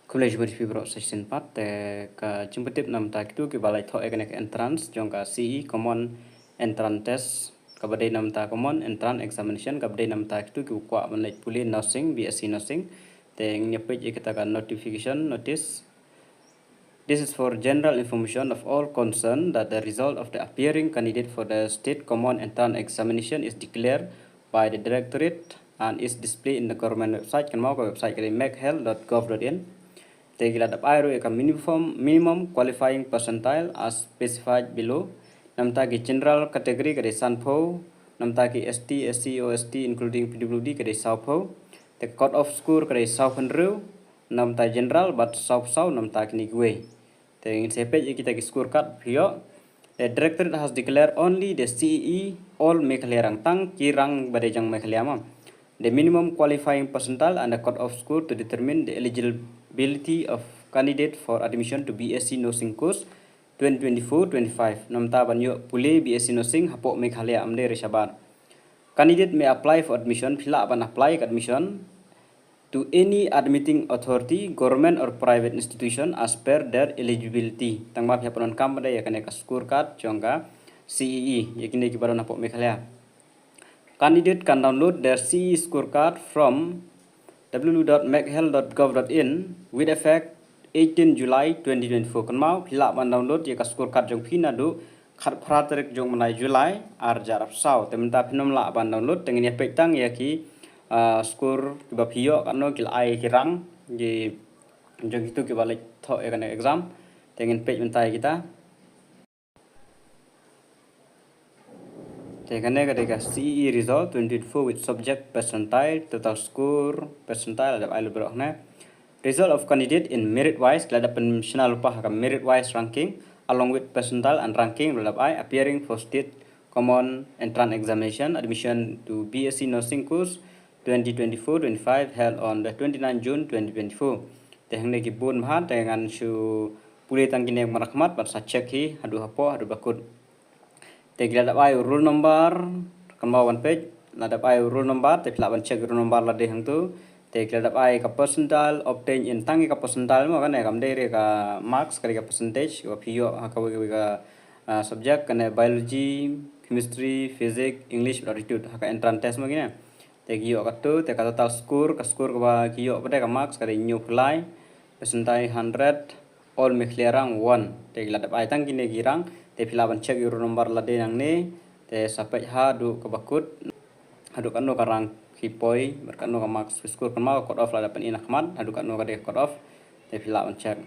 College Bro Session 4 ka jemput nam ta kitu ke balai tho ekenek entrance jong ka CE Common Entrance Test ka badai nam ta Common Entrance Examination ka badai nam ta kitu ke kwa manai puli nursing Bsc Nursing te nyepet kita ka notification notice. This is for general information of all concerned that the result of the appearing candidate for the State Common Entrance Examination is declared by the Directorate and is displayed in the government website. Kan mau ke website ke machealth.gov.in. Tegila dap aero eka minimum qualifying percentile as specified below. Namta ki general category ke sanpo, namta ki ST, SC, OST including PWD ke saupo. The cut off score ke saupenru, namta general but sau namta ki nigwe. The in sepage kita ki score card pio. The directorate has declared only the CEE all meklerang tang kirang badejang mekliama. The minimum qualifying percentile and the cut-off score to determine the eligibility of candidate for admission to Bsc Nursing course 2024-25. Namta banyo pule Bsc Nursing hapok Meghalaya amde reshabar. Candidate may apply for admission, pila aban apply admission to any admitting authority, government or private institution as per their eligibility. Tangma pihak penon kam pada ya kena score card jongka CEE yakini kibaron hapok Meghalaya. Candidate can download their CEE scorecard from www.machealth.gov.in with effect 18 July 2024. Kan mau pila ban download ya scorecard jong pina do khat praterik jong manai July ar jarap sau tementa pinom la ban download dengan efek tang ya ki score kiba pio kano kil ai kirang di jong itu kiba lek tho ya kan exam dengan page mentai kita. Tekane ketika CEE Result 24 with subject percentile, total score percentile ada ailu berokna. Result of candidate in merit wise ada pensiunal lupa ka merit wise ranking along with percentile and ranking ai appearing for state common entrance examination admission to Bsc Nursing course 2024-25 held on the 29 June 2024. Tehne ki bun mahat dengan su pulih tangkine marakmat bar sa check hi hadu hapo hadu bakut. Tegila dapat rule number kan mau one page la dapat rule number te pila ban check rule number la de hang tu tegila dapat ka percentile obtain in tangi ka percentile mo kan kam de ka marks ka percentage ka pio ka subject kan biology chemistry physics english aptitude ka entrance test mo gina tegio ka tu te ka total score ka kio pada ka marks ka new fly percentile 100 all meklerang 1 tegila dapat tangi ne girang te pilaban check euro number la de nang ne te sampai hadu ke bakut hadu kanu karang hipoi berkanu ka max score kan mau cut off la dapat inakmat hadu kanu ka de cut off te pilaban check